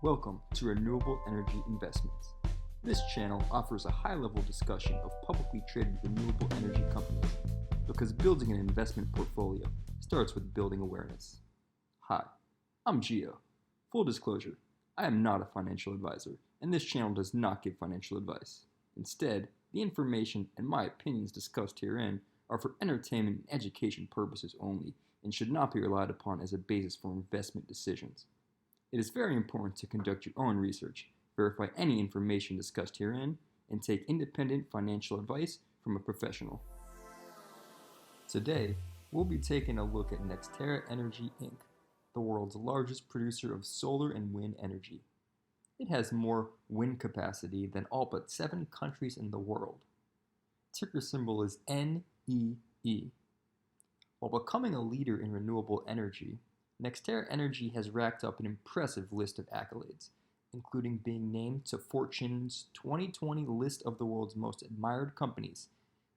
Welcome to Renewable Energy Investments. This channel offers a high-level discussion of publicly traded renewable energy companies because building an investment portfolio starts with building awareness. Hi, I'm Gio. Full disclosure, I am not a financial advisor, and this channel does not give financial advice. Instead, the information and my opinions discussed herein are for entertainment and education purposes only and should not be relied upon as a basis for investment decisions. It is very important to conduct your own research, verify any information discussed herein, and take independent financial advice from a professional. Today, we'll be taking a look at NextEra Energy Inc., the world's largest producer of solar and wind energy. It has more wind capacity than all but 7 countries in the world. Ticker symbol is NEE. While becoming a leader in renewable energy, NextEra Energy has racked up an impressive list of accolades, including being named to Fortune's 2020 list of the world's most admired companies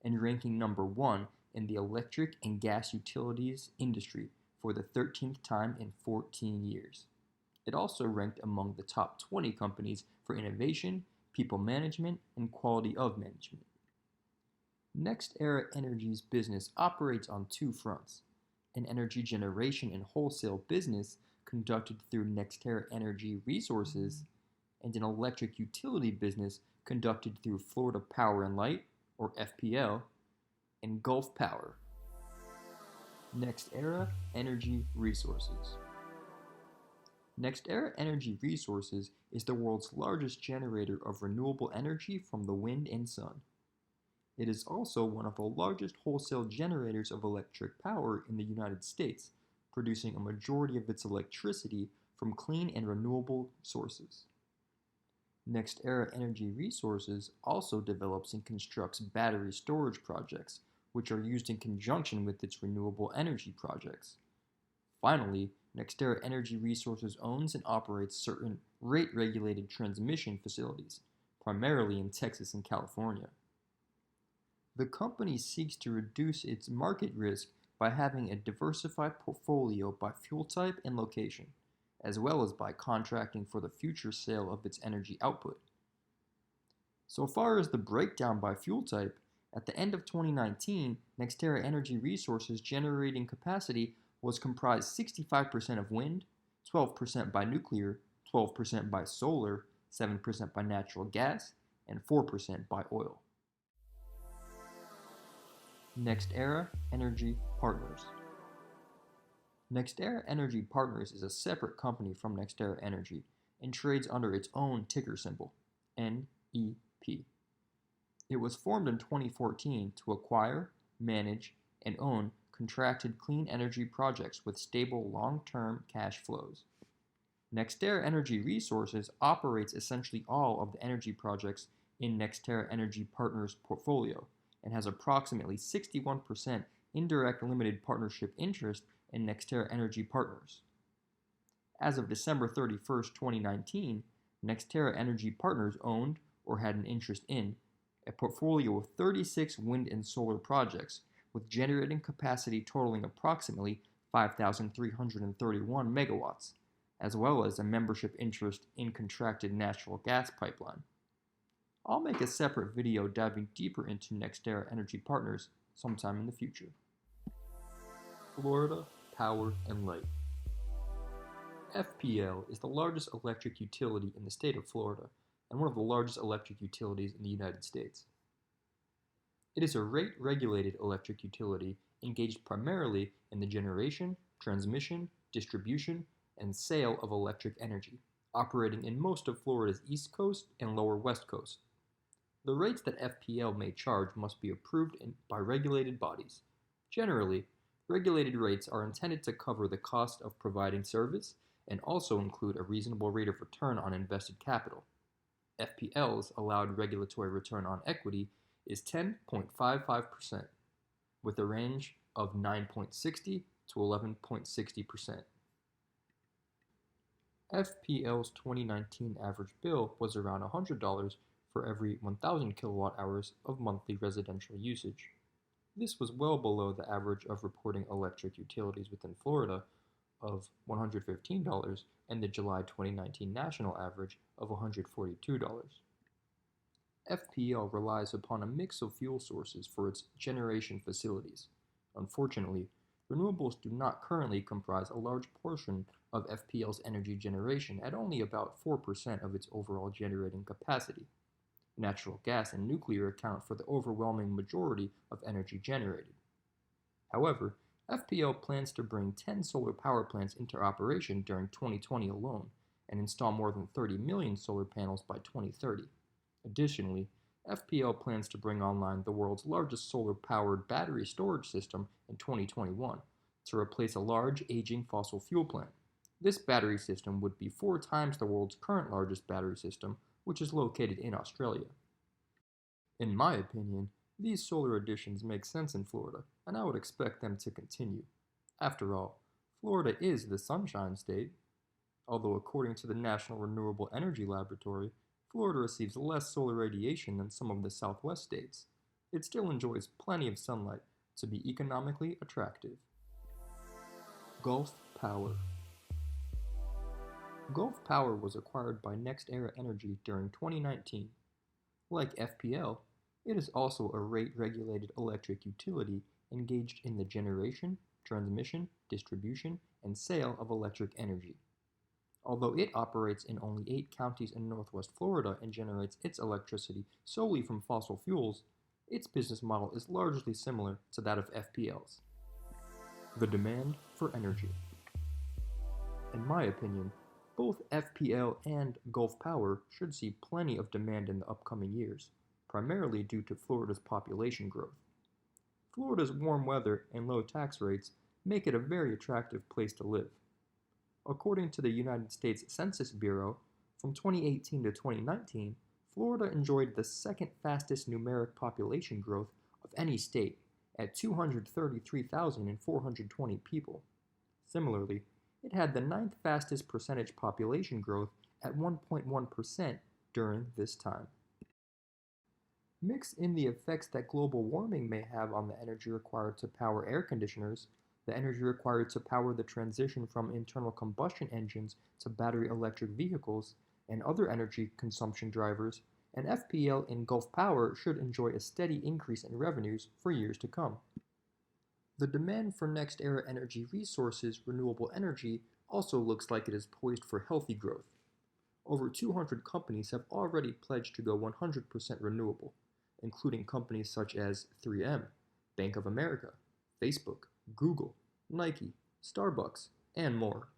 and ranking number 1 in the electric and gas utilities industry for the 13th time in 14 years. It also ranked among the top 20 companies for innovation, people management, and quality of management. NextEra Energy's business operates on 2 fronts: an energy generation and wholesale business conducted through NextEra Energy Resources, and an electric utility business conducted through Florida Power and Light, or FPL, and Gulf Power. NextEra Energy Resources. NextEra Energy Resources is the world's largest generator of renewable energy from the wind and sun. It is also one of the largest wholesale generators of electric power in the United States, producing a majority of its electricity from clean and renewable sources. NextEra Energy Resources also develops and constructs battery storage projects, which are used in conjunction with its renewable energy projects. Finally, NextEra Energy Resources owns and operates certain rate-regulated transmission facilities, primarily in Texas and California. The company seeks to reduce its market risk by having a diversified portfolio by fuel type and location, as well as by contracting for the future sale of its energy output. So far as the breakdown by fuel type, at the end of 2019, NextEra Energy Resources generating capacity was comprised 65% of wind, 12% by nuclear, 12% by solar, 7% by natural gas, and 4% by oil. NextEra Energy Partners. NextEra Energy Partners is a separate company from NextEra Energy and trades under its own ticker symbol, NEP. It was formed in 2014 to acquire, manage, and own contracted clean energy projects with stable long-term cash flows. NextEra Energy Resources operates essentially all of the energy projects in NextEra Energy Partners' portfolio, and has approximately 61% indirect limited partnership interest in NextEra Energy Partners. As of December 31st, 2019, NextEra Energy Partners owned, or had an interest in, a portfolio of 36 wind and solar projects with generating capacity totaling approximately 5,331 megawatts, as well as a membership interest in contracted natural gas pipeline. I'll make a separate video diving deeper into NextEra Energy Partners sometime in the future. Florida Power and Light. FPL is the largest electric utility in the state of Florida and one of the largest electric utilities in the United States. It is a rate-regulated electric utility engaged primarily in the generation, transmission, distribution, and sale of electric energy, operating in most of Florida's East Coast and Lower West Coast. The rates that FPL may charge must be approved by regulated bodies. Generally, regulated rates are intended to cover the cost of providing service and also include a reasonable rate of return on invested capital. FPL's allowed regulatory return on equity is 10.55%, with a range of 9.60 to 11.60%. FPL's 2019 average bill was around $100 for every 1,000 kilowatt hours of monthly residential usage. This was well below the average of reporting electric utilities within Florida of $115 and the July 2019 national average of $142. FPL relies upon a mix of fuel sources for its generation facilities. Unfortunately, renewables do not currently comprise a large portion of FPL's energy generation at only about 4% of its overall generating capacity. Natural gas and nuclear account for the overwhelming majority of energy generated. However, FPL plans to bring 10 solar power plants into operation during 2020 alone and install more than 30 million solar panels by 2030. Additionally, FPL plans to bring online the world's largest solar-powered battery storage system in 2021 to replace a large, aging fossil fuel plant. This battery system would be 4 times the world's current largest battery system, which is located in Australia. In my opinion, these solar additions make sense in Florida, and I would expect them to continue. After all, Florida is the Sunshine State. Although according to the National Renewable Energy Laboratory, Florida receives less solar radiation than some of the Southwest states, it still enjoys plenty of sunlight to be economically attractive. Gulf Power. Gulf Power was acquired by NextEra Energy during 2019. Like FPL, it is also a rate-regulated electric utility engaged in the generation, transmission, distribution, and sale of electric energy. Although it operates in only 8 counties in Northwest Florida and generates its electricity solely from fossil fuels, its business model is largely similar to that of FPL's. The demand for energy. In my opinion, both FPL and Gulf Power should see plenty of demand in the upcoming years, primarily due to Florida's population growth. Florida's warm weather and low tax rates make it a very attractive place to live. According to the United States Census Bureau, from 2018 to 2019, Florida enjoyed the second fastest numeric population growth of any state at 233,420 people. Similarly, it had the 9th fastest percentage population growth at 1.1% during this time. Mix in the effects that global warming may have on the energy required to power air conditioners, the energy required to power the transition from internal combustion engines to battery electric vehicles, and other energy consumption drivers, and FPL and Gulf Power should enjoy a steady increase in revenues for years to come. The demand for NextEra Energy Resources renewable energy also looks like it is poised for healthy growth. Over 200 companies have already pledged to go 100% renewable, including companies such as 3M, Bank of America, Facebook, Google, Nike, Starbucks, and more.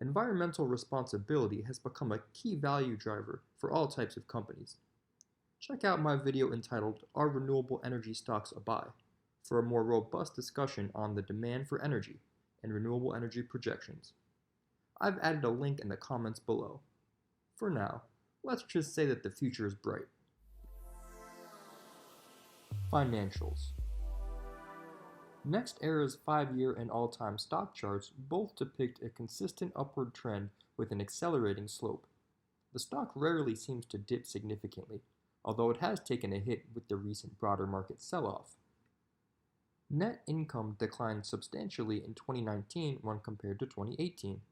Environmental responsibility has become a key value driver for all types of companies. Check out my video entitled "Are Renewable Energy Stocks a Buy?" for a more robust discussion on the demand for energy and renewable energy projections. I've added a link in the comments below. For now, let's just say that the future is bright. Financials. NextEra's 5-year and all-time stock charts both depict a consistent upward trend with an accelerating slope. The stock rarely seems to dip significantly, although it has taken a hit with the recent broader market sell-off. Net income declined substantially in 2019 when compared to 2018.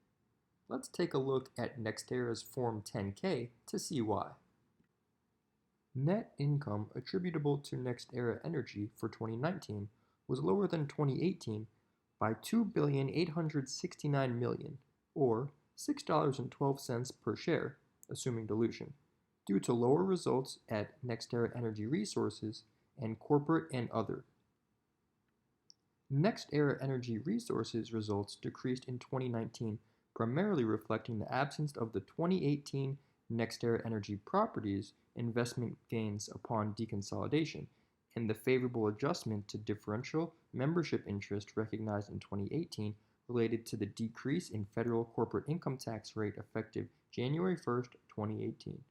Let's take a look at NextEra's Form 10-K to see why. Net income attributable to NextEra Energy for 2019 was lower than 2018 by $2,869,000,000, or $6.12 per share, assuming dilution, due to lower results at NextEra Energy Resources and Corporate and Other. NextEra Energy Resources results decreased in 2019, primarily reflecting the absence of the 2018 NextEra Energy Properties investment gains upon deconsolidation, and the favorable adjustment to differential membership interest recognized in 2018 related to the decrease in federal corporate income tax rate effective January 1st, 2018.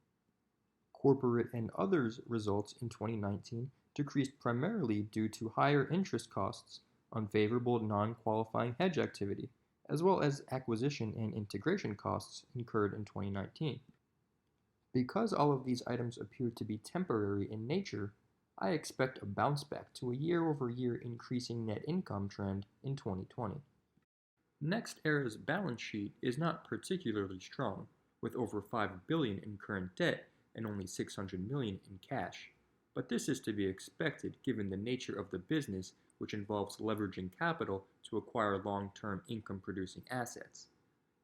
Corporate and Others results in 2019 decreased primarily due to higher interest costs, unfavorable non-qualifying hedge activity, as well as acquisition and integration costs incurred in 2019. Because all of these items appear to be temporary in nature, I expect a bounce back to a year-over-year increasing net income trend in 2020. NextEra's balance sheet is not particularly strong, with over $5 billion in current debt and only $600 million in cash. But this is to be expected given the nature of the business, which involves leveraging capital to acquire long-term income-producing assets.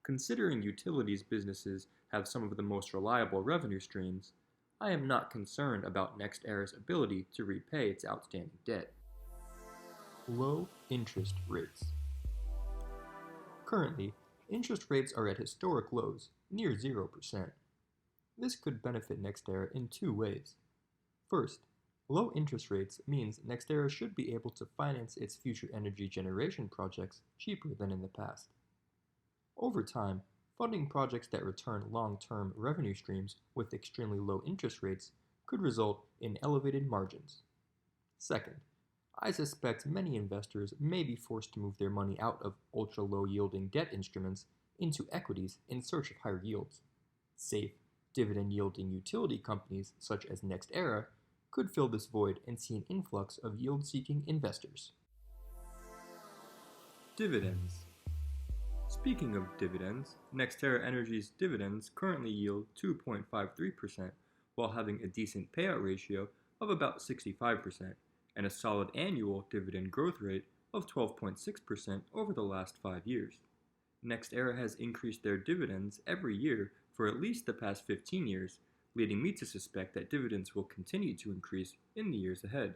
Considering utilities businesses have some of the most reliable revenue streams, I am not concerned about NextEra's ability to repay its outstanding debt. Low interest rates. Currently, interest rates are at historic lows, near 0%. This could benefit NextEra in two ways. First, low interest rates means NextEra should be able to finance its future energy generation projects cheaper than in the past. Over time, funding projects that return long-term revenue streams with extremely low interest rates could result in elevated margins. Second, I suspect many investors may be forced to move their money out of ultra-low yielding debt instruments into equities in search of higher yields. Safe, dividend-yielding utility companies such as NextEra could fill this void and see an influx of yield-seeking investors. Dividends. Speaking of dividends, NextEra Energy's dividends currently yield 2.53% while having a decent payout ratio of about 65% and a solid annual dividend growth rate of 12.6% over the last 5 years. NextEra has increased their dividends every year for at least the past 15 years, leading me to suspect that dividends will continue to increase in the years ahead.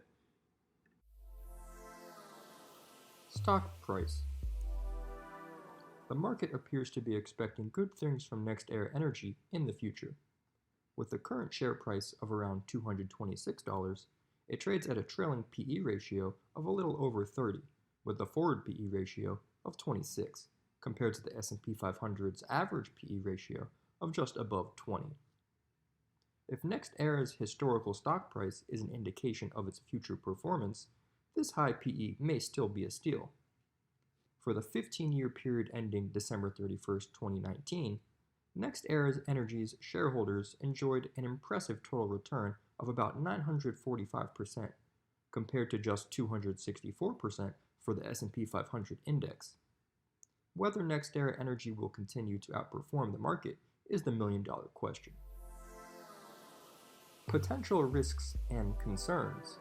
Stock price. The market appears to be expecting good things from NextEra Energy in the future. With the current share price of around $226, it trades at a trailing PE ratio of a little over 30, with a forward PE ratio of 26, compared to the S&P 500's average PE ratio of just above 20. If NextEra's historical stock price is an indication of its future performance, this high PE may still be a steal. For the 15-year period ending December 31, 2019, NextEra Energy's shareholders enjoyed an impressive total return of about 945%, compared to just 264% for the S&P 500 index. Whether NextEra Energy will continue to outperform the market is the million-dollar question. Potential risks and concerns.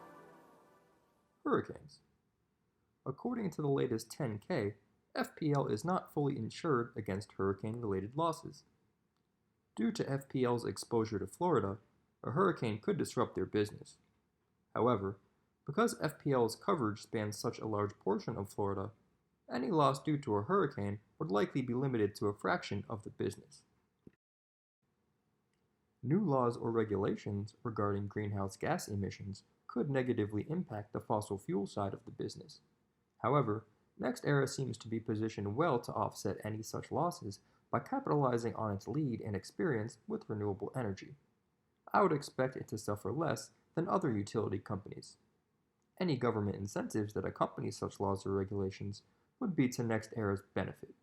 Hurricanes. According to the latest 10K, FPL is not fully insured against hurricane-related losses. Due to FPL's exposure to Florida, a hurricane could disrupt their business. However, because FPL's coverage spans such a large portion of Florida, any loss due to a hurricane would likely be limited to a fraction of the business. New laws or regulations regarding greenhouse gas emissions could negatively impact the fossil fuel side of the business. However, NextEra seems to be positioned well to offset any such losses by capitalizing on its lead and experience with renewable energy. I would expect it to suffer less than other utility companies. Any government incentives that accompany such laws or regulations would be to NextEra's benefit.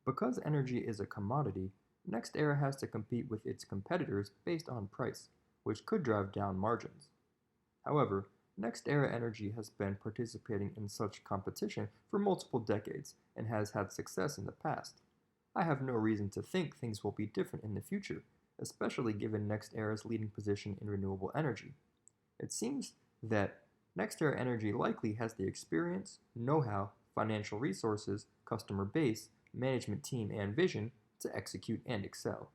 Because energy is a commodity, NextEra has to compete with its competitors based on price, which could drive down margins. However, NextEra Energy has been participating in such competition for multiple decades and has had success in the past. I have no reason to think things will be different in the future, especially given NextEra's leading position in renewable energy. It seems that NextEra Energy likely has the experience, know-how, financial resources, customer base, management team, and vision to execute and excel.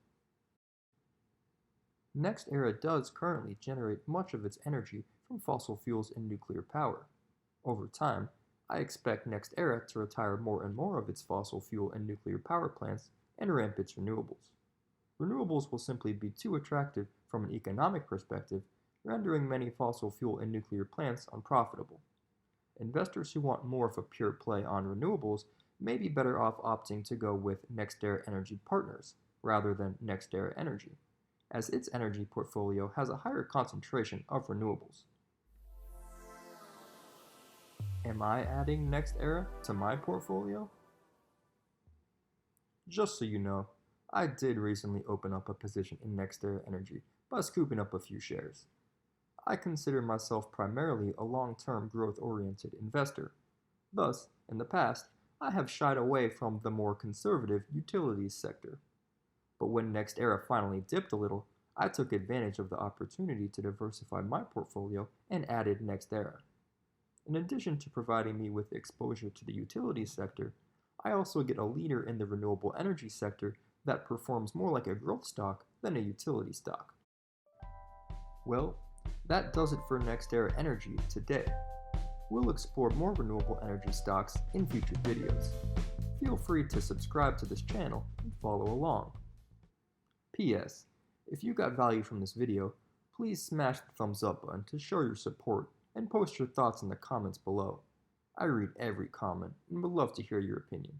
NextEra does currently generate much of its energy from fossil fuels and nuclear power. Over time, I expect NextEra to retire more and more of its fossil fuel and nuclear power plants and ramp its renewables. Renewables will simply be too attractive from an economic perspective, rendering many fossil fuel and nuclear plants unprofitable. Investors who want more of a pure play on renewables may be better off opting to go with NextEra Energy Partners rather than NextEra Energy, as its energy portfolio has a higher concentration of renewables. Am I adding NextEra to my portfolio? Just so you know, I did recently open up a position in NextEra Energy by scooping up a few shares. I consider myself primarily a long-term growth-oriented investor. Thus, in the past, I have shied away from the more conservative utilities sector. But when NextEra finally dipped a little, I took advantage of the opportunity to diversify my portfolio and added NextEra. In addition to providing me with exposure to the utilities sector, I also get a leader in the renewable energy sector that performs more like a growth stock than a utility stock. Well, that does it for NextEra Energy today. We'll explore more renewable energy stocks in future videos. Feel free to subscribe to this channel and follow along. P.S. If you got value from this video, please smash the thumbs up button to show your support and post your thoughts in the comments below. I read every comment and would love to hear your opinion.